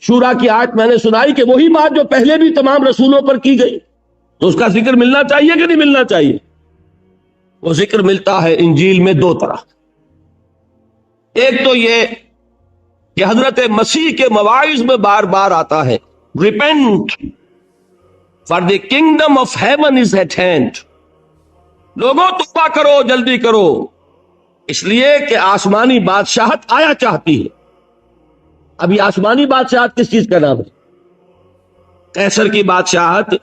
شورا کی آیت میں نے سنائی کہ وہی بات جو پہلے بھی تمام رسولوں پر کی گئی، تو اس کا ذکر ملنا چاہیے کہ نہیں ملنا چاہیے؟ وہ ذکر ملتا ہے انجیل میں دو طرح۔ ایک تو یہ کہ حضرت مسیح کے مواعظ میں بار بار آتا ہے repent for the kingdom of heaven is at hand, لوگوں توبہ کرو، جلدی کرو، اس لیے کہ آسمانی بادشاہت آیا چاہتی ہے۔ اب یہ آسمانی بادشاہت کس چیز کا نام ہے؟ قیصر کی بادشاہت،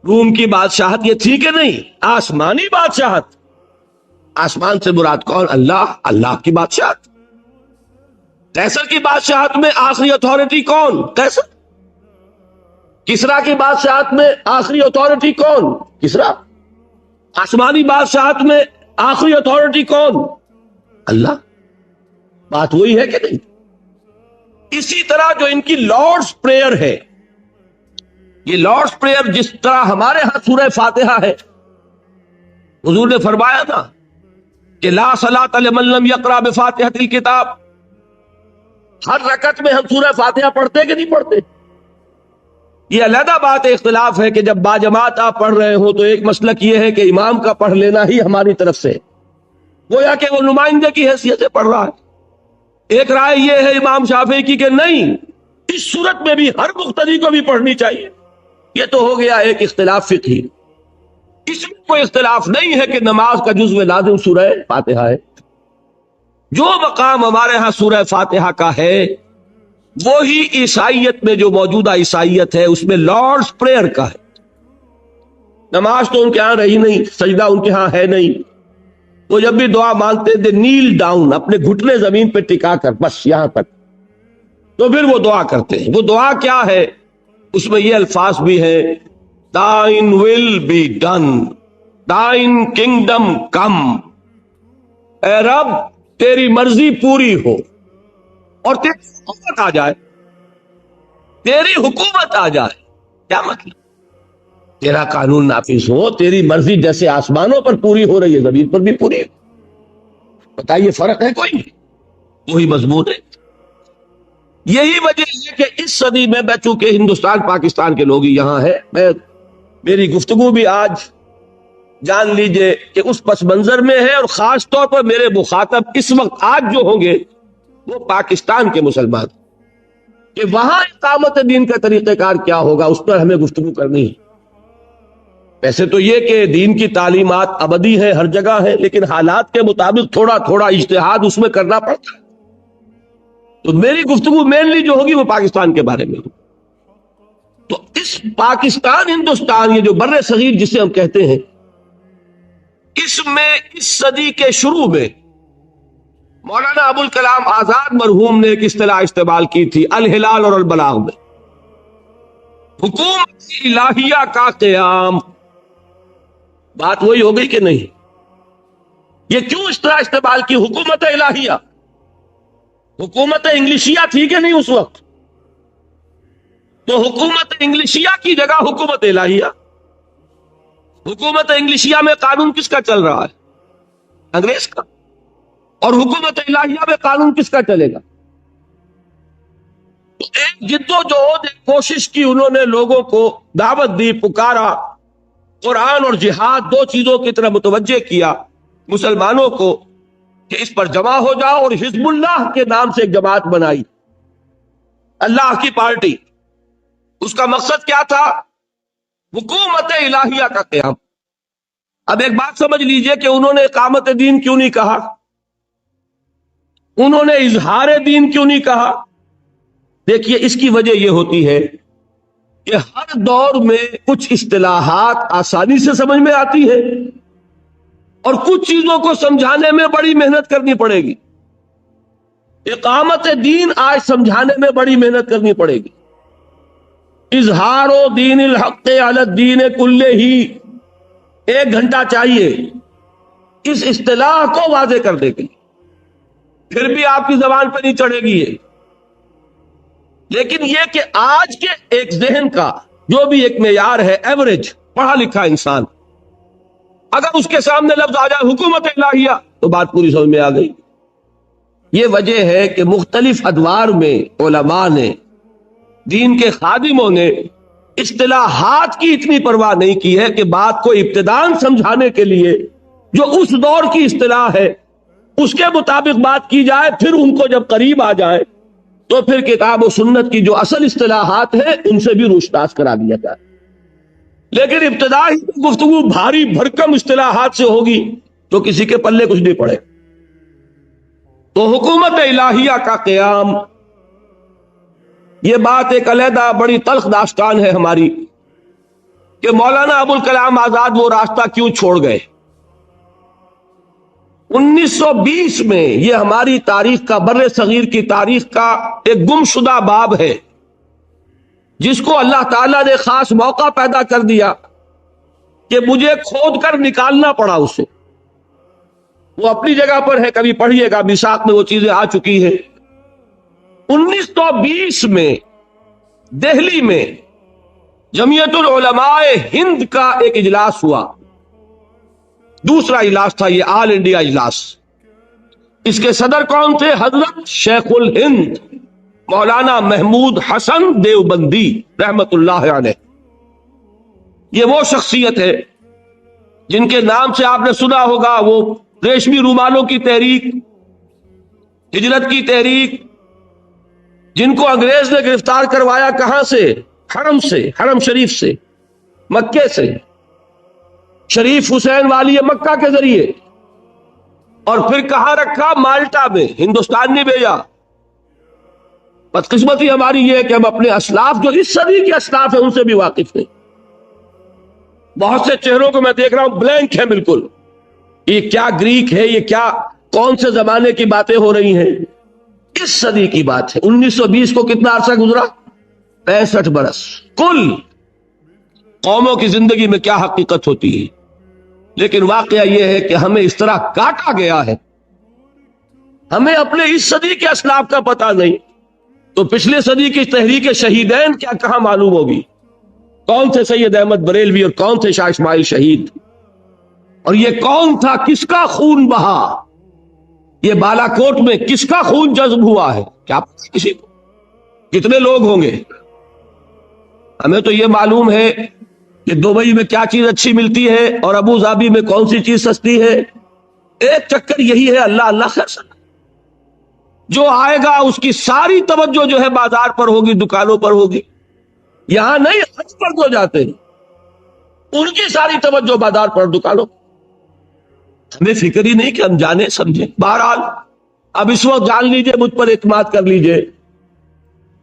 روم کی بادشاہت یہ تھی کہ نہیں؟ آسمانی بادشاہت۔ آسمان سے مراد کون؟ اللہ، اللہ کی بادشاہت۔ قیصر کی بادشاہت میں آخری اتھارٹی کون؟ قیصر۔ کسرا کی بادشاہت میں آخری اتھارٹی کون؟ کسرا۔ آسمانی بادشاہت میں آخری اتھارٹی کون؟ اللہ۔ بات وہی ہے کہ نہیں؟ اسی طرح جو ان کی لارڈز پریئر ہے، یہ لارڈز پریئر جس طرح ہمارے ہاں سورہ فاتحہ ہے، حضور نے فرمایا تھا کہ لا صلاۃ لمن لم یقرأ بفاتحۃ الکتاب، ہر رکعت میں ہم سورہ فاتحہ پڑھتے کہ نہیں پڑھتے؟ یہ علیحدہ بات ہے، اختلاف ہے کہ جب باجماعت آپ پڑھ رہے ہو تو ایک مسلک یہ ہے کہ امام کا پڑھ لینا ہی ہماری طرف سے گویا کہ وہ نمائندے کی حیثیت سے پڑھ رہا ہے۔ ایک رائے یہ ہے امام شافعی کی کہ نہیں، اس صورت میں بھی ہر مقتدی کو بھی پڑھنی چاہیے۔ یہ تو ہو گیا ایک اختلاف فقہی، اس میں کوئی اختلاف نہیں ہے کہ نماز کا جزو لازم سورہ فاتحہ ہے۔ جو مقام ہمارے ہاں سورہ فاتحہ کا ہے وہی عیسائیت میں جو موجودہ عیسائیت ہے اس میں لارڈز پریئر کا ہے۔ نماز تو ان کے ہاں رہی نہیں، سجدہ ان کے ہاں ہے نہیں، وہ جب بھی دعا مانگتے تھے نیل ڈاؤن، اپنے گھٹنے زمین پہ ٹکا کر، بس یہاں تک، تو پھر وہ دعا کرتے ہیں۔ وہ دعا کیا ہے؟ اس میں یہ الفاظ بھی ہیں thine will be done, thine kingdom come، اے رب تیری مرضی پوری ہو اور تیری حکومت آ جائے، تیری حکومت آ جائے۔ کیا مطلب؟ تیرا قانون نافذ ہو، تیری مرضی جیسے آسمانوں پر پوری ہو رہی ہے زمین پر بھی پوری ہو۔ بتائیے فرق ہے کوئی؟ وہی مضمون ہے۔ یہی وجہ ہے کہ اس صدی میں میں چونکہ ہندوستان پاکستان کے لوگ یہاں ہیں، میری گفتگو بھی آج جان لیجئے کہ اس پس منظر میں ہے، اور خاص طور پر میرے مخاطب اس وقت آج جو ہوں گے وہ پاکستان کے مسلمان، کہ وہاں اقامت دین کا طریقہ کار کیا ہوگا اس پر ہمیں گفتگو کرنی ہے۔ ویسے تو یہ کہ دین کی تعلیمات ابدی ہے، ہر جگہ ہے، لیکن حالات کے مطابق تھوڑا تھوڑا اجتہاد اس میں کرنا پڑتا ہے۔ تو میری گفتگو مینلی جو ہوگی وہ پاکستان کے بارے میں ہوگی۔ تو اس پاکستان ہندوستان، یہ جو بر صغیر جسے ہم کہتے ہیں، اس میں اس صدی کے شروع میں مولانا ابوالکلام آزاد مرحوم نے ایک اصطلاح استعمال کی تھی الہلال اور البلاغ میں، حکومت الہیہ کا قیام۔ بات وہی ہو گئی کہ نہیں؟ یہ کیوں اس طرح استعمال کی حکومت الہیہ؟ حکومت انگلشیہ تھی کہ نہیں اس وقت؟ تو حکومت انگلشیہ کی جگہ حکومت الہیہ۔ حکومت انگلشیہ میں قانون کس کا چل رہا ہے؟ انگریز کا۔ اور حکومت الہیہ میں قانون کس کا چلے گا؟ تو ایک جدوجہد، ایک کوشش کی انہوں نے، لوگوں کو دعوت دی، پکارا، قرآن اور جہاد دو چیزوں کی طرف متوجہ کیا مسلمانوں کو کہ اس پر جمع ہو جاؤ، اور حزب اللہ کے نام سے ایک جماعت بنائی، اللہ کی پارٹی۔ اس کا مقصد کیا تھا؟ حکومت الہیہ کا قیام۔ اب ایک بات سمجھ لیجئے کہ انہوں نے اقامت دین کیوں نہیں کہا؟ انہوں نے اظہار دین کیوں نہیں کہا؟ دیکھیے اس کی وجہ یہ ہوتی ہے کہ ہر دور میں کچھ اصطلاحات آسانی سے سمجھ میں آتی ہے اور کچھ چیزوں کو سمجھانے میں بڑی محنت کرنی پڑے گی۔ اقامت دین آج سمجھانے میں بڑی محنت کرنی پڑے گی۔ اظہار و دین الحق علی الدین کلہ ہی 1 گھنٹہ چاہیے اس اصطلاح کو واضح کرنے کے لیے، پھر بھی آپ کی زبان پہ نہیں چڑھے گی یہ۔ لیکن یہ کہ آج کے ایک ذہن کا جو بھی ایک معیار ہے، ایوریج پڑھا لکھا انسان، اگر اس کے سامنے لفظ آ جائے حکومت الہیہ تو بات پوری سمجھ میں آ گئی۔ یہ وجہ ہے کہ مختلف ادوار میں علماء نے دین کے خادموں نے اصطلاحات کی اتنی پرواہ نہیں کی ہے کہ بات کو ابتداءً سمجھانے کے لیے جو اس دور کی اصطلاح ہے اس کے مطابق بات کی جائے، پھر ان کو جب قریب آ جائے تو پھر کتاب و سنت کی جو اصل اصطلاحات ہیں ان سے بھی روشناس کرا دیا جائے۔ لیکن ابتدائی گفتگو بھاری بھرکم اصطلاحات سے ہوگی تو کسی کے پلے کچھ نہیں پڑے۔ تو حکومت الہیہ کا قیام، یہ بات ایک علیحدہ بڑی تلخ داستان ہے ہماری کہ مولانا ابوالکلام آزاد وہ راستہ کیوں چھوڑ گئے۔ 1920 میں یہ ہماری تاریخ کا، بر صغیر کی تاریخ کا ایک گمشدہ باب ہے جس کو اللہ تعالیٰ نے خاص موقع پیدا کر دیا کہ مجھے کھود کر نکالنا پڑا اسے۔ وہ اپنی جگہ پر ہے، کبھی پڑھیے گا، میثاق میں وہ چیزیں آ چکی ہیں۔ 1920 میں دہلی میں جمعیت العلماء ہند کا ایک اجلاس ہوا، دوسرا اجلاس تھا یہ آل انڈیا اجلاس۔ اس کے صدر کون تھے؟ حضرت شیخ الہند مولانا محمود حسن دیوبندی رحمت اللہ علیہ۔ یہ وہ شخصیت ہے جن کے نام سے آپ نے سنا ہوگا، وہ ریشمی رومالوں کی تحریک، ہجرت کی تحریک، جن کو انگریز نے گرفتار کروایا کہاں سے؟ حرم سے، حرم شریف سے، مکے سے، شریف حسین والی مکہ کے ذریعے، اور پھر کہاں رکھا؟ مالٹا میں، ہندوستان نہیں بھیجا۔ بدقسمتی ہماری یہ ہے کہ ہم اپنے اسلاف جو اس صدی کے اسلاف ہیں ان سے بھی واقف نہیں۔ بہت سے چہروں کو میں دیکھ رہا ہوں بلینک ہے بالکل، یہ کیا گریک ہے، یہ کیا کون سے زمانے کی باتیں ہو رہی ہیں؟ اس صدی کی بات ہے۔ 1920 کو کتنا عرصہ گزرا؟ 65 برس۔ کل قوموں کی زندگی میں کیا حقیقت ہوتی ہے، لیکن واقعہ یہ ہے کہ ہمیں اس طرح کاٹا گیا ہے، ہمیں اپنے اس صدی کے اسلاف کا پتہ نہیں، تو پچھلے صدی کی تحریک شہیدین کیا کہاں معلوم ہوگی؟ کون تھے سید احمد بریلوی اور کون تھے شاہ اسماعیل شہید، اور یہ کون تھا، کس کا خون بہا، یہ بالا کوٹ میں کس کا خون جذب ہوا ہے، کیا پتہ کسی کو؟ کتنے لوگ ہوں گے؟ ہمیں تو یہ معلوم ہے کہ دبئی میں کیا چیز اچھی ملتی ہے اور ابو ظبی میں کون سی چیز سستی ہے۔ ایک چکر یہی ہے، اللہ اللہ خیر سنا۔ جو آئے گا اس کی ساری توجہ جو ہے بازار پر ہوگی، دکانوں پر ہوگی، یہاں نہیں، حج پر جو جاتے ہیں ان کی ساری توجہ بازار پر، دکانوں پر۔ ہمیں فکر ہی نہیں کہ ہم جانے سمجھیں۔ بہرحال اب اس وقت جان لیجئے، مجھ پر اعتماد کر لیجئے،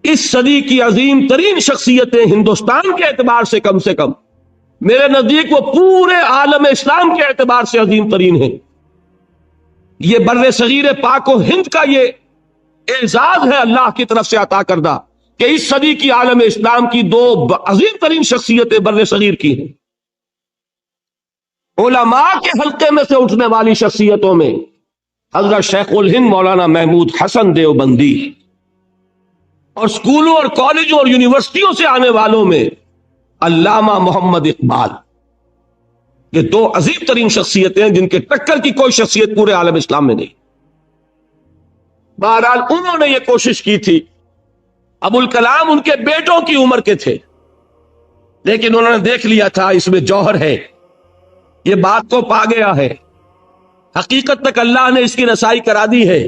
اس صدی کی عظیم ترین شخصیتیں ہندوستان کے اعتبار سے کم میرے نزدیک وہ پورے عالم اسلام کے اعتبار سے عظیم ترین ہیں۔ یہ بر صغیر پاک و ہند کا یہ اعزاز ہے اللہ کی طرف سے عطا کردہ کہ اس صدی کی عالم اسلام کی دو عظیم ترین شخصیتیں بر صغیر کی ہیں۔ علماء کے حلقے میں سے اٹھنے والی شخصیتوں میں حضرت شیخ الہند مولانا محمود حسن دیوبندی، اور اسکولوں اور کالجوں اور یونیورسٹیوں سے آنے والوں میں علامہ محمد اقبال۔ یہ دو عظیم ترین شخصیتیں ہیں جن کے ٹکر کی کوئی شخصیت پورے عالم اسلام میں نہیں۔ بہرحال انہوں نے یہ کوشش کی تھی۔ ابوالکلام ان کے بیٹوں کی عمر کے تھے، لیکن انہوں نے دیکھ لیا تھا اس میں جوہر ہے، یہ بات کو پا گیا ہے، حقیقت تک اللہ نے اس کی رسائی کرا دی ہے۔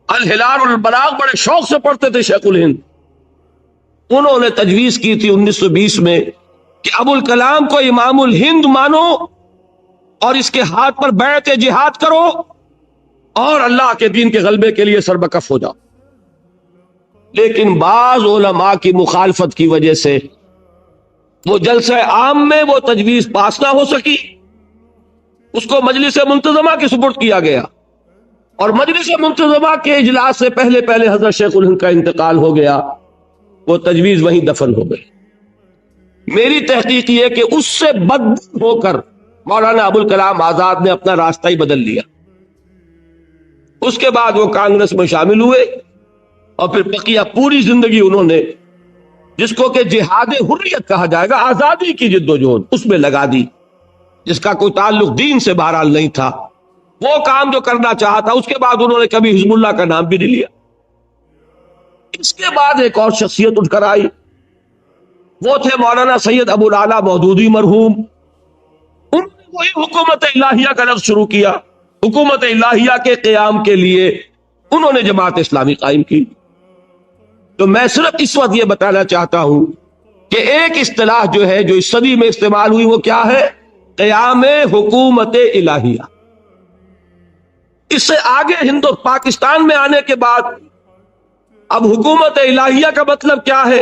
الہلال والبلاغ بڑے شوق سے پڑھتے تھے شیخ الہند۔ انہوں نے تجویز کی تھی 1920 میں کہ ابوالکلام کو امام الہند مانو اور اس کے ہاتھ پر بیعت جہاد کرو اور اللہ کے دین کے غلبے کے لیے سربکف ہو جاؤ۔ لیکن بعض علماء کی مخالفت کی وجہ سے وہ جلسہ عام میں وہ تجویز پاس نہ ہو سکی، اس کو مجلس منتظمہ کے سپرد کیا گیا، اور مجلس منتظمہ کے اجلاس سے پہلے حضرت شیخ الہند کا انتقال ہو گیا، وہ تجویز وہیں دفن ہو گئی۔ میری تحقیق یہ کہ اس سے بدبو ہو کر مولانا ابوالکلام آزاد نے اپنا راستہ ہی بدل لیا۔ اس کے بعد وہ کانگریس میں شامل ہوئے اور پھر بقیہ پوری زندگی انہوں نے جس کو کہ جہاد حریت کہا جائے گا، آزادی کی جدوجہد، اس میں لگا دی، جس کا کوئی تعلق دین سے بہرحال نہیں تھا۔ وہ کام جو کرنا چاہا تھا، اس کے بعد انہوں نے کبھی حزب اللہ کا نام بھی نہیں لیا۔ اس کے بعد ایک اور شخصیت اٹھ کر آئی، وہ تھے مولانا سید ابو الاعلیٰ مودودی مرحوم۔ انہوں نے وہی حکومت الہیہ کا لفظ شروع کیا۔ حکومت الہیہ کے قیام کے لیے انہوں نے جماعت اسلامی قائم کی۔ تو میں صرف اس وقت یہ بتانا چاہتا ہوں کہ ایک اصطلاح جو ہے جو اس صدی میں استعمال ہوئی وہ کیا ہے؟ قیام حکومت الہیہ۔ اس سے آگے پاکستان میں آنے کے بعد اب حکومت الہیہ کا مطلب کیا ہے؟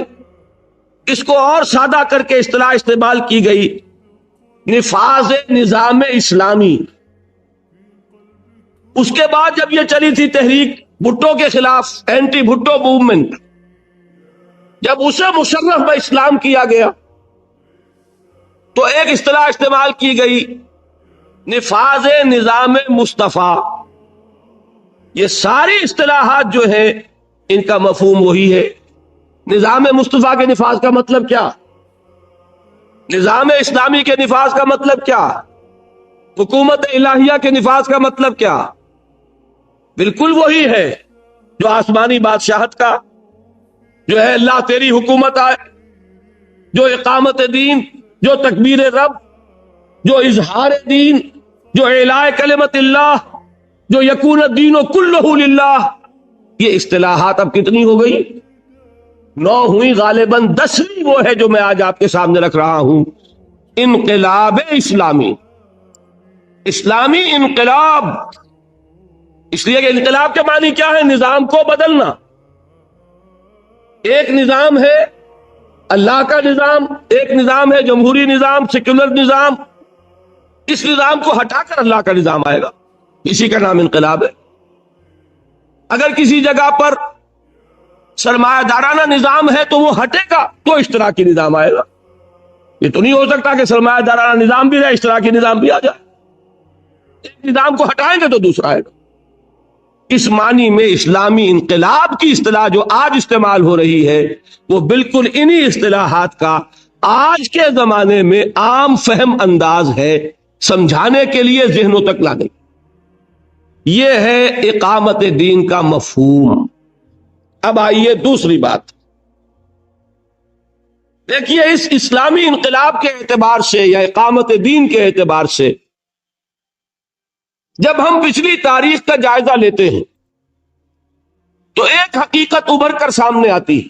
اس کو اور سادہ کر کے اصطلاح استعمال کی گئی، نفاذ نظام اسلامی۔ اس کے بعد جب یہ چلی تھی تحریک بھٹو کے خلاف، اینٹی بھٹو موومنٹ، جب اسے مشرف میں اسلام کیا گیا تو ایک اصطلاح استعمال کی گئی، نفاذ نظام مصطفیٰ۔ یہ ساری اصطلاحات جو ہیں ان کا مفہوم وہی ہے۔ نظام مصطفیٰ کے نفاذ کا مطلب کیا؟ نظام اسلامی کے نفاذ کا مطلب کیا؟ حکومت الہیہ کے نفاذ کا مطلب کیا؟ بالکل وہی ہے جو آسمانی بادشاہت کا، جو ہے اللہ تیری حکومت آئے، جو اقامت دین، جو تکبیر رب، جو اظہار دین، جو اعلاء کلمت اللہ، جو یکون الدین کلہ للہ۔ یہ اصطلاحات اب کتنی ہو گئی؟ 9 ہوئی، غالباً 10ویں وہ ہے جو میں آج آپ کے سامنے رکھ رہا ہوں۔ انقلاب اسلامی، اسلامی انقلاب۔ اس لیے کہ انقلاب کے معنی کیا ہے؟ نظام کو بدلنا۔ ایک نظام ہے اللہ کا نظام، ایک نظام ہے جمہوری نظام، سیکولر نظام۔ اس نظام کو ہٹا کر اللہ کا نظام آئے گا، اسی کا نام انقلاب ہے۔ اگر کسی جگہ پر سرمایہ دارانہ نظام ہے تو وہ ہٹے گا تو اشتراکی نظام آئے گا۔ یہ تو نہیں ہو سکتا کہ سرمایہ دارانہ نظام بھی رہے، اشتراکی نظام بھی آ جائے۔ ایک نظام کو ہٹائیں گے تو دوسرا آئے گا۔ اس معنی میں اسلامی انقلاب کی اصطلاح جو آج استعمال ہو رہی ہے وہ بالکل انہی اصطلاحات کا آج کے زمانے میں عام فہم انداز ہے، سمجھانے کے لیے ذہنوں تک لانے۔ یہ ہے اقامت دین کا مفہوم۔ اب آئیے دوسری بات، دیکھیے اس اسلامی انقلاب کے اعتبار سے یا اقامت دین کے اعتبار سے جب ہم پچھلی تاریخ کا جائزہ لیتے ہیں تو ایک حقیقت ابھر کر سامنے آتی ہے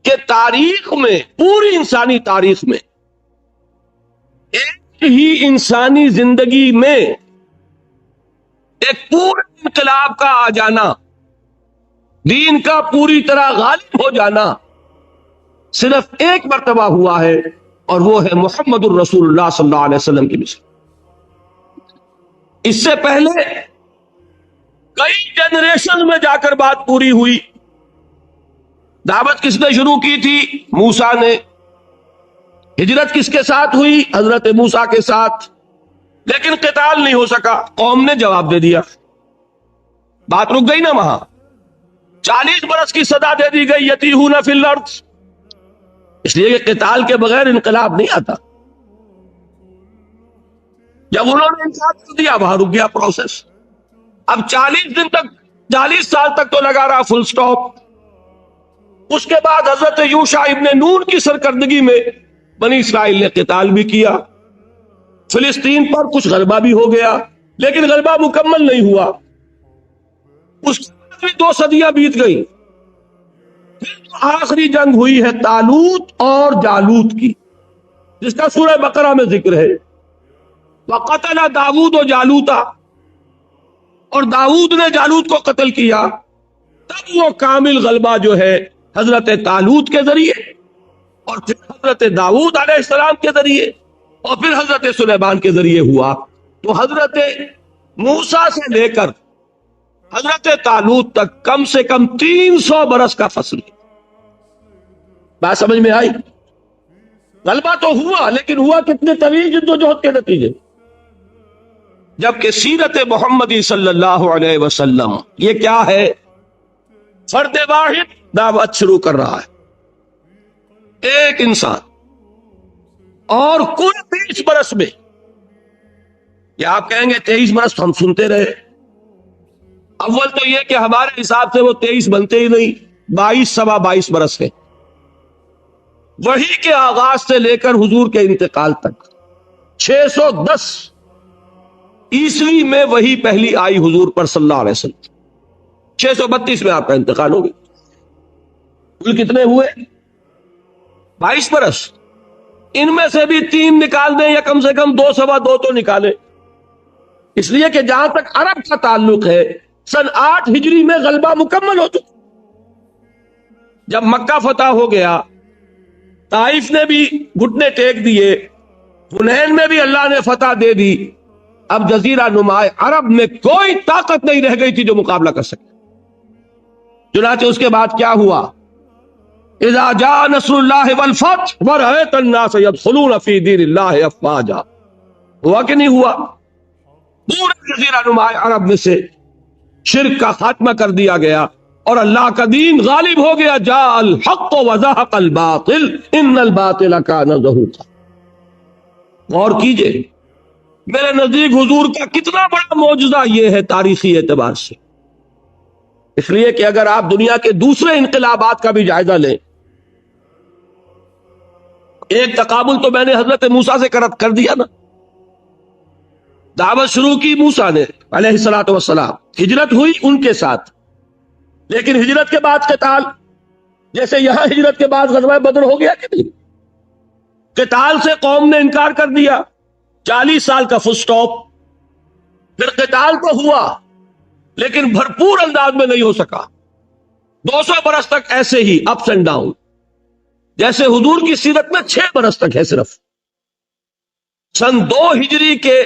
کہ تاریخ میں، پوری انسانی تاریخ میں، ایک ہی انسانی زندگی میں ایک پورے انقلاب کا آ جانا، دین کا پوری طرح غالب ہو جانا صرف ایک مرتبہ ہوا ہے، اور وہ ہے محمد الرسول اللہ صلی اللہ علیہ وسلم کی مثال۔ اس سے پہلے کئی جنریشن میں جا کر بات پوری ہوئی۔ دعوت کس نے شروع کی تھی؟ موسیٰ نے۔ ہجرت کس کے ساتھ ہوئی؟ حضرت موسیٰ کے ساتھ۔ لیکن قتال نہیں ہو سکا، قوم نے جواب دے دیا، بات رک گئی نا وہاں۔ 40 برس کی سزا دے دی گئی، یتیہون فی الارض، اس لیے کہ قتال کے بغیر انقلاب نہیں آتا۔ جب انہوں نے انکار کر دیا وہاں رک گیا پروسیس۔ اب 40 دن تک، 40 سال تک تو لگا رہا فل سٹاپ۔ اس کے بعد حضرت یوشع ابن نون کی سرکردگی میں بنی اسرائیل نے قتال بھی کیا، فلسطین پر کچھ غلبہ بھی ہو گیا، لیکن غلبہ مکمل نہیں ہوا۔ اس کے بعد بھی 2 صدیاں بیت گئی۔ پھر آخری جنگ ہوئی ہے طالوت اور جالوت کی، جس کا سورہ بقرہ میں ذکر ہے، وَقَتَلَ داؤد جالوتا، اور داؤد نے جالوت کو قتل کیا۔ تب وہ کامل غلبہ جو ہے حضرت طالوت کے ذریعے، اور پھر حضرت داؤد علیہ السلام کے ذریعے، اور پھر حضرت سلیمان کے ذریعے ہوا۔ تو حضرت موسیٰ سے لے کر حضرت طالوت تک کم سے کم 300 برس کا فصل ہے۔ بات سمجھ میں آئی؟ غلبہ تو ہوا، لیکن ہوا کتنے طویل جدوجہد کے نتیجے، جبکہ سیرت محمدی صلی اللہ علیہ وسلم یہ کیا ہے؟ فرد واحد دعوت شروع کر رہا ہے، ایک انسان، اور کل 30 برس میں، یا آپ کہیں گے 23 برس ہم سنتے رہے، اول تو یہ کہ ہمارے حساب سے وہ 23 بنتے ہی نہیں، 22 سوا 22 برس ہے، وحی کے آغاز سے لے کر حضور کے انتقال تک 610 عیسوی میں وحی پہلی آئی حضور پر صلی اللہ علیہ وسلم، 632 میں آپ کا انتقال ہو گیا، کل کتنے ہوئے؟ 22 برس۔ ان میں سے بھی 3 نکال دیں یا کم سے کم 2 سوا 2 تو نکالیں، اس لیے کہ جہاں تک عرب کا تعلق ہے سن 8 ہجری میں غلبہ مکمل ہو چکا، جب مکہ فتح ہو گیا، طائف نے بھی گھٹنے ٹیک دیے، حنین میں بھی اللہ نے فتح دے دی، اب جزیرہ نما عرب میں کوئی طاقت نہیں رہ گئی تھی جو مقابلہ کر سکے۔ چنانچہ اس کے بعد کیا ہوا؟ اذا جاء نصر اللہ والفتح ورأیت الناس يدخلون فی دین اللہ افواجا، ہوا کہ نہیں ہوا؟ پورے جزیرہ نما عرب میں سے شرک کا خاتمہ کر دیا گیا اور اللہ کا دین غالب ہو گیا۔ جاء الحق وزهق الباطل ان الباطل کان زہوقا۔ غور کیجئے، میرے نزدیک حضور کا کتنا بڑا معجزہ یہ ہے تاریخی اعتبار سے، اس لیے کہ اگر آپ دنیا کے دوسرے انقلابات کا بھی جائزہ لیں، ایک تقابل تو میں نے حضرت موسیٰ سے کر دیا نا، دعوت شروع کی موسیٰ نے علیہ الصلوۃ والسلام، ہجرت ہوئی ان کے ساتھ، لیکن ہجرت کے بعد قتال، جیسے یہاں ہجرت کے بعد غزوہ بدر ہو گیا کہ نہیں، قتال سے قوم نے انکار کر دیا، 40 سال کا فل سٹاپ، پھر قتال تو ہوا لیکن بھرپور انداز میں نہیں ہو سکا، 200 برس تک ایسے ہی اپس اینڈ ڈاؤن، جیسے حضور کی سیرت میں 6 برس تک ہے، صرف سن 2 ہجری کے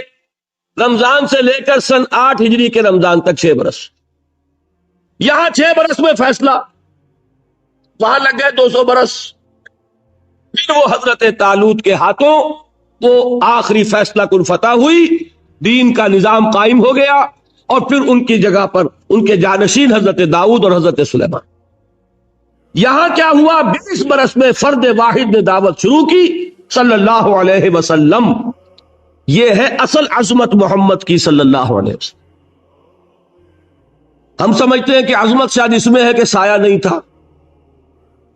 رمضان سے لے کر سن 8 ہجری کے رمضان تک 6 برس، یہاں 6 برس میں فیصلہ، وہاں لگ گئے 200 برس، پھر وہ حضرت طالوت کے ہاتھوں وہ آخری فیصلہ کن فتح ہوئی، دین کا نظام قائم ہو گیا، اور پھر ان کی جگہ پر ان کے جانشین حضرت داؤد اور حضرت سلیمان۔ یہاں کیا ہوا؟ 20 برس میں فرد واحد نے دعوت شروع کی صلی اللہ علیہ وسلم۔ یہ ہے اصل عظمت محمد کی صلی اللہ علیہ وسلم۔ ہم سمجھتے ہیں کہ عظمت شاید اس میں ہے کہ سایہ نہیں تھا،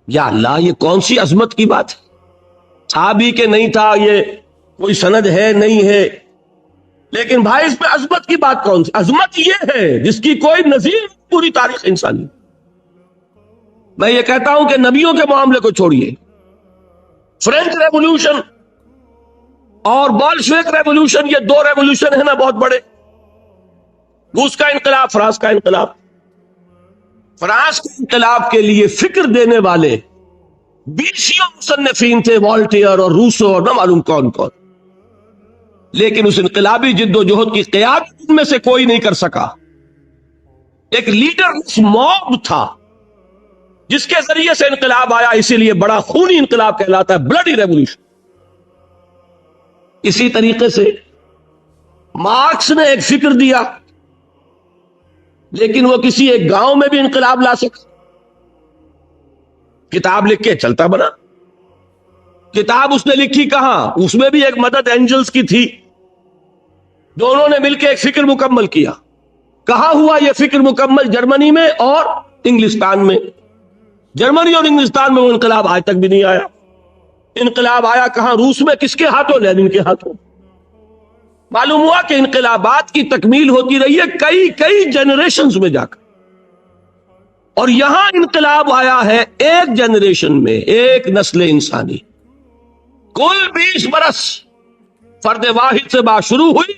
یا اللہ یہ کون سی عظمت کی بات ہے؟ تھا بھی کہ نہیں تھا، یہ کوئی سند ہے نہیں ہے، لیکن بھائی اس میں عظمت کی بات کون سی؟ عظمت یہ ہے جس کی کوئی نظیر پوری تاریخ انسانی۔ میں یہ کہتا ہوں کہ نبیوں کے معاملے کو چھوڑیے، فرینچ ریولوشن اور بولشوک ریولوشن، یہ 2 ریولوشن ہیں نا بہت بڑے، روس کا انقلاب، فرانس کا انقلاب۔ فرانس کے انقلاب کے لیے فکر دینے والے 20 مصنفین تھے، والٹیئر اور روسو اور نہ معلوم کون کون، لیکن اس انقلابی جد و جہد کی قیادت ان میں سے کوئی نہیں کر سکا۔ ایک لیڈر موب تھا جس کے ذریعے سے انقلاب آیا، اسی لیے بڑا خونی انقلاب کہلاتا ہے، بلڈی ریولوشن۔ اسی طریقے سے مارکس نے ایک فکر دیا، لیکن وہ کسی ایک گاؤں میں بھی انقلاب لا سکا، کتاب لکھ کے چلتا بنا۔ کتاب اس نے لکھی کہاں؟ اس میں بھی ایک مدد اینجلز کی تھی، دونوں نے مل کے ایک فکر مکمل کیا۔ کہاں ہوا یہ فکر مکمل؟ جرمنی میں اور انگلستان میں۔ جرمنی اور انگلستان میں وہ انقلاب آج تک بھی نہیں آیا۔ انقلاب آیا کہاں؟ روس میں۔ کس کے ہاتھوں؟ لینن کے ہاتھوں۔ معلوم ہوا کہ انقلابات کی تکمیل ہوتی رہی ہے کئی جنریشنز میں جا کر، اور یہاں انقلاب آیا ہے ایک جنریشن میں، ایک نسل انسانی۔ کل 20 برس فرد واحد سے بات شروع ہوئی،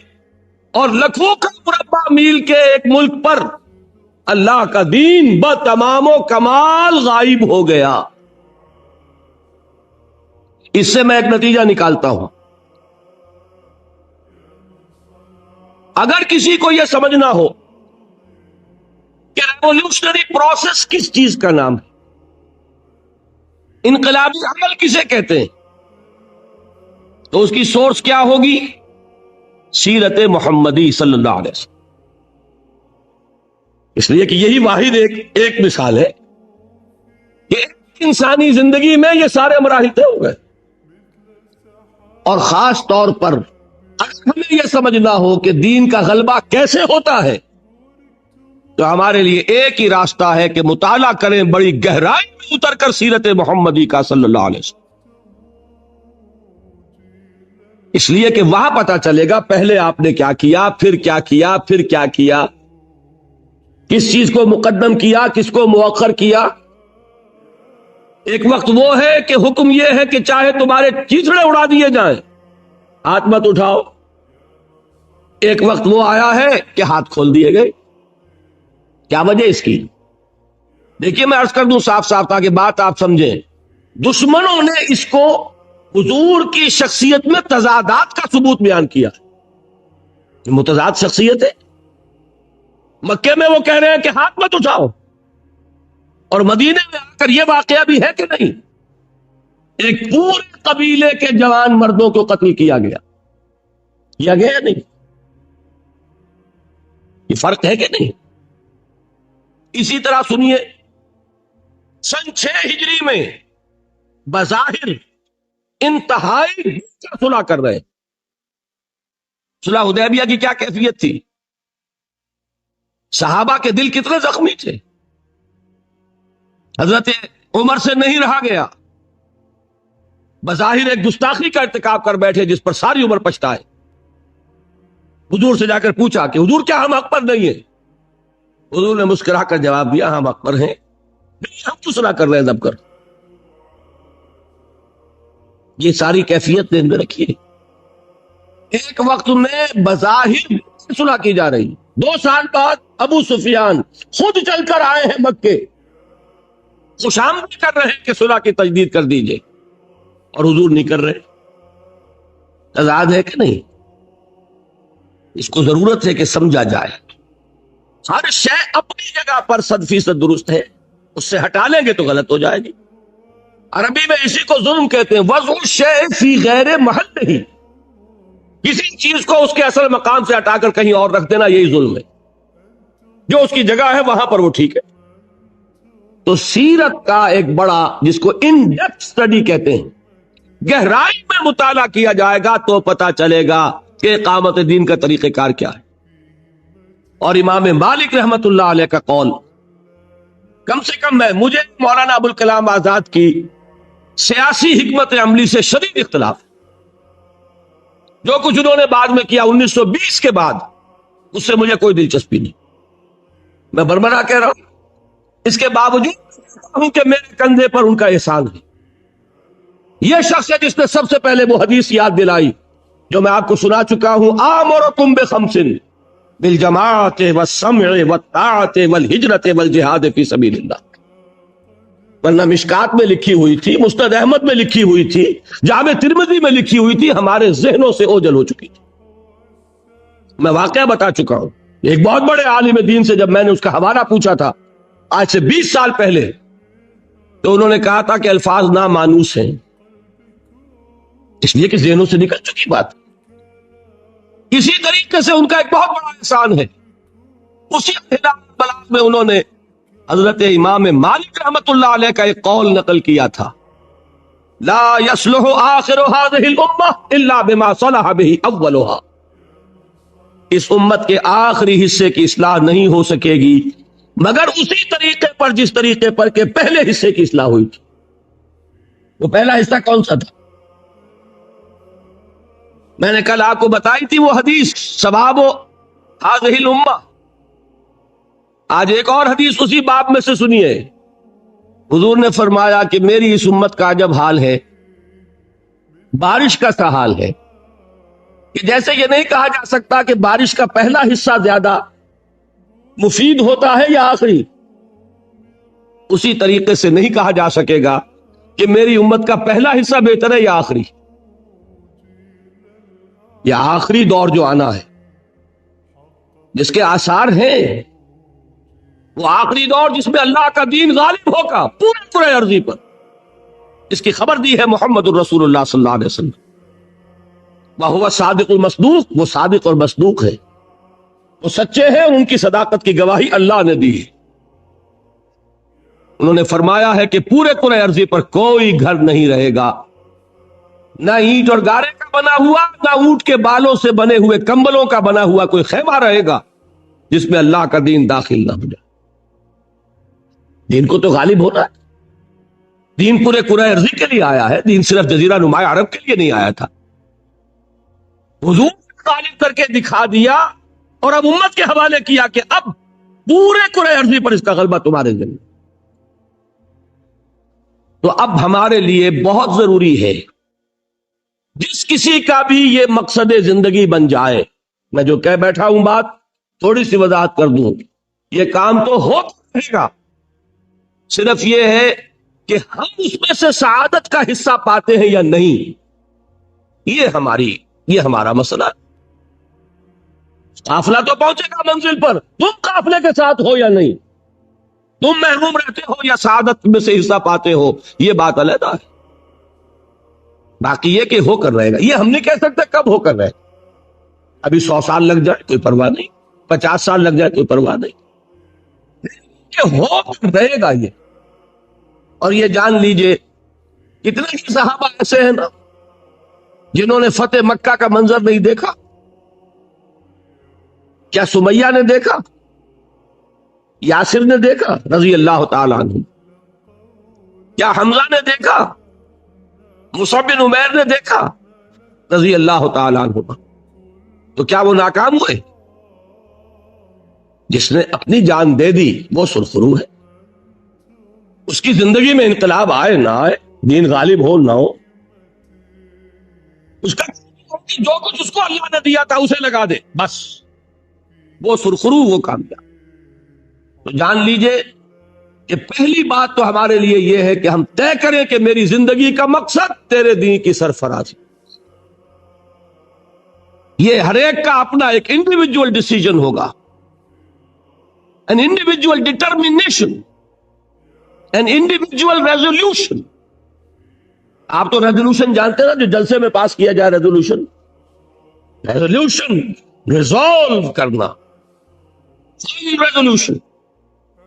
اور لکھوں کا مربع میل کے ایک ملک پر اللہ کا دین بتمام و کمال غائب ہو گیا۔ اس سے میں ایک نتیجہ نکالتا ہوں، اگر کسی کو یہ سمجھنا ہو کہ ریولوشنری پروسیس کس چیز کا نام ہے، انقلابی عمل کسے کہتے ہیں، تو اس کی سورس کیا ہوگی؟ سیرت محمدی صلی اللہ علیہ وسلم۔ اس لیے کہ یہی واحد ایک مثال ہے کہ انسانی زندگی میں یہ سارے مراحل طے ہو گئے، اور خاص طور پر اگر ہمیں یہ سمجھنا ہو کہ دین کا غلبہ کیسے ہوتا ہے، تو ہمارے لیے ایک ہی راستہ ہے کہ مطالعہ کریں بڑی گہرائی میں اتر کر سیرت محمدی کا صلی اللہ علیہ وسلم، اس لیے کہ وہاں پتہ چلے گا پہلے آپ نے کیا کیا، پھر کیا کیا، پھر کیا کیا، کس چیز کو مقدم کیا، کس کو مؤخر کیا۔ ایک وقت وہ ہے کہ حکم یہ ہے کہ چاہے تمہارے چیچڑے اڑا دیے جائیں، ہاتھ مت اٹھاؤ۔ ایک وقت وہ آیا ہے کہ ہاتھ کھول دیے گئے۔ کیا وجہ اس کی؟ دیکھیے میں عرض کر دوں صاف صاف تاکہ بات آپ سمجھیں۔ دشمنوں نے اس کو حضور کی شخصیت میں تضادات کا ثبوت بیان کیا، متضاد شخصیت ہے۔ مکے میں وہ کہہ رہے ہیں کہ ہاتھ مت اٹھاؤ، اور مدینے میں آ کر یہ واقعہ بھی ہے کہ نہیں، ایک پورے قبیلے کے جوان مردوں کو قتل کیا گیا یا نہیں؟ یہ فرق ہے کہ نہیں؟ اسی طرح سنیے، سن 6 ہجری میں بظاہر انتہائی صلح کر رہے، صلح حدیبیہ کی کیا کیفیت تھی؟ صحابہ کے دل کتنے زخمی تھے، حضرت عمر سے نہیں رہا گیا، بظاہر ایک گستاخی کا ارتکاب کر بیٹھے جس پر ساری عمر پچھتائے۔ حضور سے جا کر پوچھا کہ حضور کیا ہم حق پر نہیں ہیں؟ حضور نے مسکرا کر جواب دیا ہم حق پر ہیں، ہم تو صلح کر رہے ہیں دب کر۔ یہ ساری کیفیت ذہن میں رکھیے۔ ایک وقت میں بظاہر صلح کی جا رہی، 2 سال بعد ابو سفیان خود چل کر آئے ہیں مکے، خوشامد کر رہے ہیں کہ صلح کی تجدید کر دیجئے، اور حضور نہیں کر رہے۔ تضاد ہے کہ نہیں؟ اس کو ضرورت ہے کہ سمجھا جائے۔ ہر شے اپنی جگہ پر 100% درست ہے، اس سے ہٹا لیں گے تو غلط ہو جائے گی۔ عربی میں اسی کو ظلم کہتے ہیں، وضع الشیء فی غیر محلہ، کسی چیز کو اس کے اصل مقام سے ہٹا کر کہیں اور رکھ دینا، یہی ظلم ہے۔ جو اس کی جگہ ہے وہاں پر وہ ٹھیک ہے۔ تو سیرت کا ایک بڑا، جس کو ان ڈیپتھ سٹڈی کہتے ہیں، گہرائی میں مطالعہ کیا جائے گا تو پتا چلے گا کہ اقامت دین کا طریقہ کار کیا ہے۔ اور امام مالک رحمت اللہ علیہ کا قول، کم سے کم مجھے مولانا ابوالکلام آزاد کی سیاسی حکمت عملی سے شدید اختلاف، جو کچھ انہوں نے بعد میں کیا 1920 کے بعد، اس سے مجھے کوئی دلچسپی نہیں، میں بربرا کہہ رہا ہوں۔ اس کے باوجود کہ میرے کندھے پر ان کا احسان ہے۔ یہ شخص ہے جس نے سب سے پہلے وہ حدیث یاد دلائی جو میں آپ کو سنا چکا ہوں، آمرکم بخمس بالجماعت والسمع والطاعت والہجرت والجہاد فی سبیل اللہ، ورنہ مشکات میں لکھی ہوئی تھی، مسند احمد میں لکھی ہوئی تھی، جامع ترمذی میں لکھی ہوئی تھی، ہمارے ذہنوں سے اوجل ہو چکی تھی۔ میں واقعہ بتا چکا ہوں۔ ایک بہت بڑے عالم دین سے جب میں نے اس کا حوالہ پوچھا تھا آج سے 20 سال پہلے، تو انہوں نے کہا تھا کہ الفاظ نامانوس ہیں، اس لیے کہ ذہنوں سے نکل چکی بات۔ اسی طریقے سے ان کا ایک بہت بڑا احسان ہے، اسی بلاغ میں انہوں نے حضرت امام مالک رحمت اللہ علیہ کا ایک قول نقل کیا تھا، لا يصلح آخر هذه الامة الا بما صلح به اولها، اس امت کے آخری حصے کی اصلاح نہیں ہو سکے گی مگر اسی طریقے پر جس طریقے پر کہ پہلے حصے کی اصلاح ہوئی تھی۔ وہ پہلا حصہ کون سا تھا؟ میں نے کل آپ کو بتائی تھی وہ حدیث، ثواب هذه الامة۔ آج ایک اور حدیث اسی باب میں سے سنیے۔ حضور نے فرمایا کہ میری اس امت کا عجب حال ہے، بارش کا سا حال ہے، کہ جیسے یہ نہیں کہا جا سکتا کہ بارش کا پہلا حصہ زیادہ مفید ہوتا ہے یا آخری، اسی طریقے سے نہیں کہا جا سکے گا کہ میری امت کا پہلا حصہ بہتر ہے یا آخری، یا آخری دور جو آنا ہے جس کے آثار ہیں، وہ آخری دور جس میں اللہ کا دین غالب ہوگا پورے عرضی پر، اس کی خبر دی ہے محمد الرسول اللہ صلی اللہ علیہ وسلم۔ وَهُوَ صادق المصدوق، وہ صادق اور مصدوق ہے، وہ سچے ہیں، ان کی صداقت کی گواہی اللہ نے دی ہے۔ انہوں نے فرمایا ہے کہ پورے عرضی پر کوئی گھر نہیں رہے گا، نہ اینٹ اور گارے کا بنا ہوا، نہ اونٹ کے بالوں سے بنے ہوئے کمبلوں کا بنا ہوا کوئی خیمہ رہے گا جس میں اللہ کا دین داخل نہ ہو جائے. دین کو تو غالب ہونا ہے. دین پورے کرۂ ارضی کے لیے آیا ہے، دین صرف جزیرہ نما عرب کے لیے نہیں آیا تھا. حضور غالب کر کے دکھا دیا اور اب امت کے حوالے کیا کہ اب پورے کرۂ ارضی پر اس کا غلبہ تمہارے ذمہ. تو اب ہمارے لیے بہت ضروری ہے، جس کسی کا بھی یہ مقصد زندگی بن جائے، میں جو کہہ بیٹھا ہوں بات تھوڑی سی وضاحت کر دوں، یہ کام تو ہوتا رہے گا، صرف یہ ہے کہ ہم اس میں سے سعادت کا حصہ پاتے ہیں یا نہیں. یہ ہمارا مسئلہ ہے. قافلہ تو پہنچے گا منزل پر، تم قافلے کے ساتھ ہو یا نہیں، تم محروم رہتے ہو یا سعادت میں سے حصہ پاتے ہو، یہ بات علیحدہ ہے. باقی یہ کہ ہو کر رہے گا، یہ ہم نہیں کہہ سکتے کب ہو کر رہے گا. ابھی 100 سال لگ جائے کوئی پرواہ نہیں، 50 سال لگ جائے کوئی پرواہ نہیں، کہ ہو کر رہے گا یہ. اور یہ جان لیجئے کتنے ہی صحابہ ایسے ہیں نا جنہوں نے فتح مکہ کا منظر نہیں دیکھا. کیا سمیہ نے دیکھا؟ یاسر نے دیکھا رضی اللہ تعالیٰ عنہ؟ کیا حمزہ نے دیکھا؟ مصعب بن عمیر نے دیکھا رضی اللہ تعالیٰ عنہ؟ تو کیا وہ ناکام ہوئے؟ جس نے اپنی جان دے دی وہ سرخرو ہے. اس کی زندگی میں انقلاب آئے نہ آئے، دین غالب ہو نہ ہو، اس کا جو کچھ اس کو اللہ نے دیا تھا اسے لگا دے، بس وہ سرخرو، وہ کامیاب. تو جان لیجئے کہ پہلی بات تو ہمارے لیے یہ ہے کہ ہم طے کریں کہ میری زندگی کا مقصد تیرے دین کی سرفرازی. یہ ہر ایک کا اپنا ایک انڈیویجول ڈیسیجن ہوگا، an individual determination, an individual resolution. آپ تو ریزولوشن جانتے ہیں نا، جو جلسے میں پاس کیا جائے، ریزولوشن ریزالو کرنا، ریزولوشن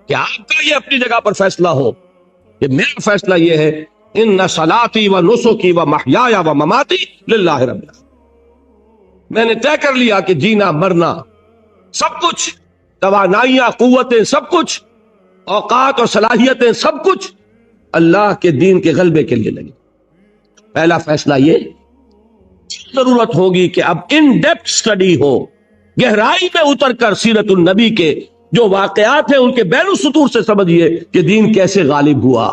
کہ آپ کا یہ اپنی جگہ پر فیصلہ ہو کہ میرا فیصلہ یہ ہے ان صلاتی و نسکی و محیای و مماتی للہ رب العالمین. میں نے طے کر لیا کہ جینا مرنا سب کچھ، توانائیاں قوتیں سب کچھ، اوقات اور صلاحیتیں سب کچھ اللہ کے دین کے غلبے کے لیے لگی. پہلا فیصلہ یہ ضرورت ہوگی کہ اب ان ڈیپتھ سٹڈی ہو، گہرائی میں اتر کر سیرت النبی کے جو واقعات ہیں ان کے بین السطور سے سمجھیے کہ دین کیسے غالب ہوا،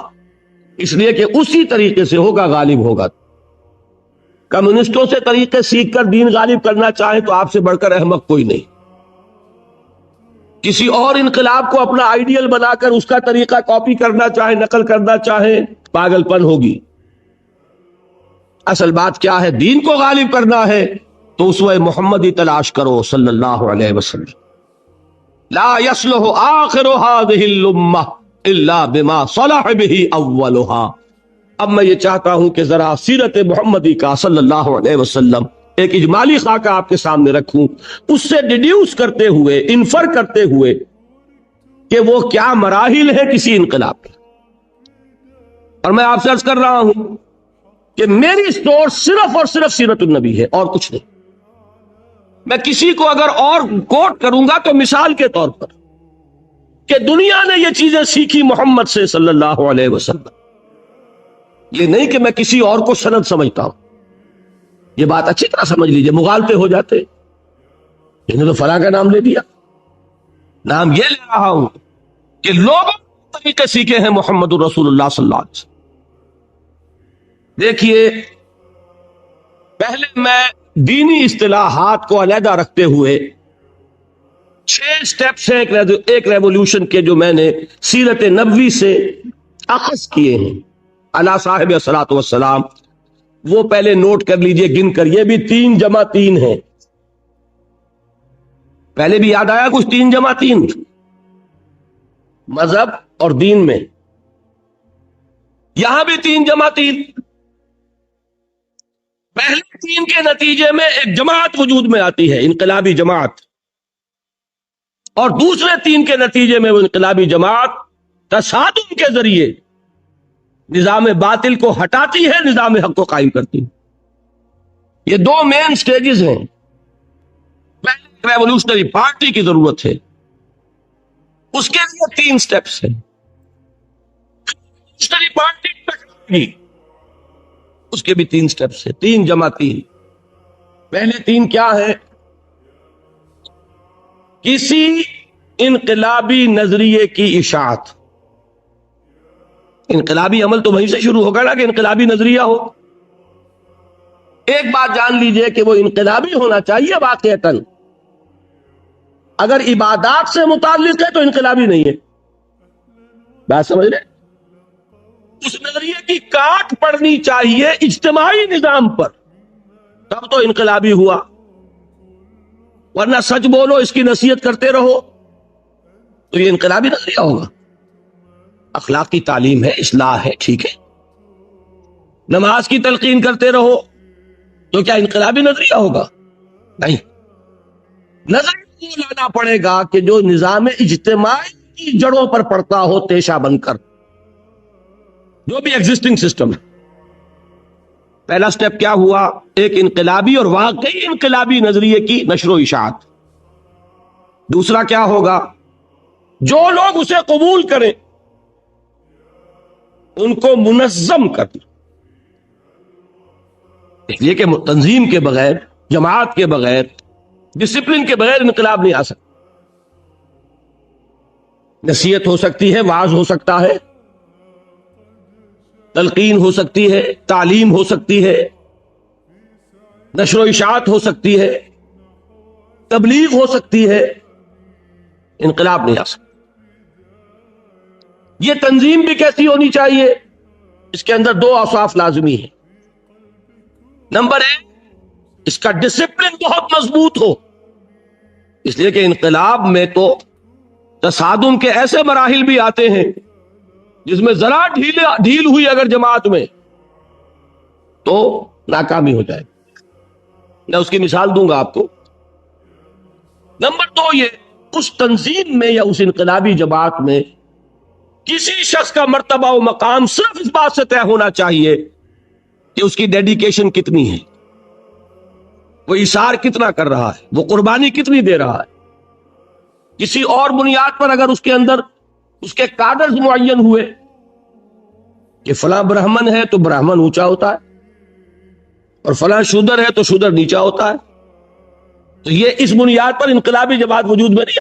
اس لیے کہ اسی طریقے سے ہوگا غالب ہوگا. کمیونسٹوں سے طریقے سیکھ کر دین غالب کرنا چاہیں تو آپ سے بڑھ کر احمق کوئی نہیں. کسی اور انقلاب کو اپنا آئیڈیل بنا کر اس کا طریقہ کاپی کرنا چاہیں، نقل کرنا چاہیں، پاگل پن ہوگی. اصل بات کیا ہے؟ دین کو غالب کرنا ہے تو اسوہ محمدی تلاش کرو صلی اللہ علیہ وسلم. لا يصلح آخر هذه الامة الا بما صلح به اولها. اب میں یہ چاہتا ہوں کہ ذرا سیرت محمدی کا صلی اللہ علیہ وسلم ایک اجمالی خاکہ آپ کے سامنے رکھوں، اس سے ڈیڈیوس کرتے ہوئے، انفر کرتے ہوئے کہ وہ کیا مراحل ہے کسی انقلاب کے. اور میں آپ سے عرض کر رہا ہوں کہ میری سٹور صرف اور صرف سیرت النبی ہے اور کچھ نہیں. میں کسی کو اگر اور کوٹ کروں گا تو مثال کے طور پر کہ دنیا نے یہ چیزیں سیکھی محمد سے صلی اللہ علیہ وسلم، یہ نہیں کہ میں کسی اور کو سند سمجھتا ہوں. یہ بات اچھی طرح سمجھ لیجئے، مغالطے ہو جاتے، انہوں نے تو فلاں کا نام لے دیا. نام یہ لے رہا ہوں کہ لوگوں طریقے سیکھے ہیں محمد الرسول اللہ صلی اللہ علیہ وسلم. دیکھیے، پہلے میں دینی اصطلاحات کو علیحدہ رکھتے ہوئے 6 سٹیپس ہیں ایک ریولوشن کے جو میں نے سیرت نبوی سے اخذ کیے ہیں علی صاحب الصلاۃ والسلام، وہ پہلے نوٹ کر لیجئے گن کر. یہ بھی 3 جمع 3 ہیں. پہلے بھی یاد آیا کچھ 3 جمع 3 مذہب اور دین میں، یہاں بھی 3 جمع 3. پہلے 3 کے نتیجے میں ایک جماعت وجود میں آتی ہے، انقلابی جماعت، اور دوسرے 3 کے نتیجے میں وہ انقلابی جماعت تصادم کے ذریعے نظام باطل کو ہٹاتی ہے، نظام حق کو قائم کرتی ہے. یہ 2 مین سٹیجز ہیں. پہلے ریولوشنری پارٹی کی ضرورت ہے اس کے لیے 3 سٹیپس ہیں. دوسری پارٹی ٹکرائی، اس کے بھی 3 سٹیپس ہیں. 3 جمع 3. پہلے 3 کیا ہے؟ کسی انقلابی نظریے کی اشاعت. انقلابی عمل تو وہیں سے شروع ہوگا نا کہ انقلابی نظریہ ہو. ایک بات جان لیجئے کہ وہ انقلابی ہونا چاہیے واقعتاً. اگر عبادات سے متعلق ہے تو انقلابی نہیں ہے. بات سمجھ رہے؟ اس نظریے کی کاٹ پڑنی چاہیے اجتماعی نظام پر، تب تو انقلابی ہوا. ورنہ سچ بولو، اس کی نصیحت کرتے رہو تو یہ انقلابی نظریہ ہوگا. اخلاقی تعلیم ہے، اصلاح ہے، ٹھیک ہے. نماز کی تلقین کرتے رہو تو کیا انقلابی نظریہ ہوگا؟ نہیں. نظریہ لانا پڑے گا کہ جو نظام اجتماعی کی جڑوں پر پڑتا ہو تیشہ بن کر، جو بھی ایگزسٹنگ سسٹم ہے. پہلا سٹیپ کیا ہوا؟ ایک انقلابی اور واقعی انقلابی نظریے کی نشر و اشاعت. دوسرا کیا ہوگا؟ جو لوگ اسے قبول کریں ان کو منظم کرنا. یہ کہ تنظیم کے بغیر، جماعت کے بغیر، ڈسپلن کے بغیر انقلاب نہیں آ سکتا. نصیحت ہو سکتی ہے، وعظ ہو سکتا ہے، تلقین ہو سکتی ہے، تعلیم ہو سکتی ہے، نشر و اشاعت ہو سکتی ہے، تبلیغ ہو سکتی ہے. انقلاب نہیں آ سکتا. یہ تنظیم بھی کیسی ہونی چاہیے؟ اس کے اندر 2 اوصاف لازمی ہیں. نمبر 1، اس کا ڈسپلن بہت مضبوط ہو. اس لیے کہ انقلاب میں تو تصادم کے ایسے مراحل بھی آتے ہیں جس میں ذرا ڈھیل ہوئی اگر جماعت میں تو ناکامی ہو جائے. میں اس کی مثال دوں گا آپ کو. نمبر 2 یہ، اس تنظیم میں یا اس انقلابی جماعت میں کسی شخص کا مرتبہ و مقام صرف اس بات سے طے ہونا چاہیے کہ اس کی ڈیڈیکیشن کتنی ہے، وہ ایثار کتنا کر رہا ہے، وہ قربانی کتنی دے رہا ہے. کسی اور بنیاد پر اگر اس کے اندر اس کے کادرز معین ہوئے کہ فلاں برہمن ہے تو برہمن اونچا ہوتا ہے اور فلاں شودر ہے تو شودر نیچا ہوتا ہے، تو یہ اس بنیاد پر انقلابی جماعت وجود میں نہیں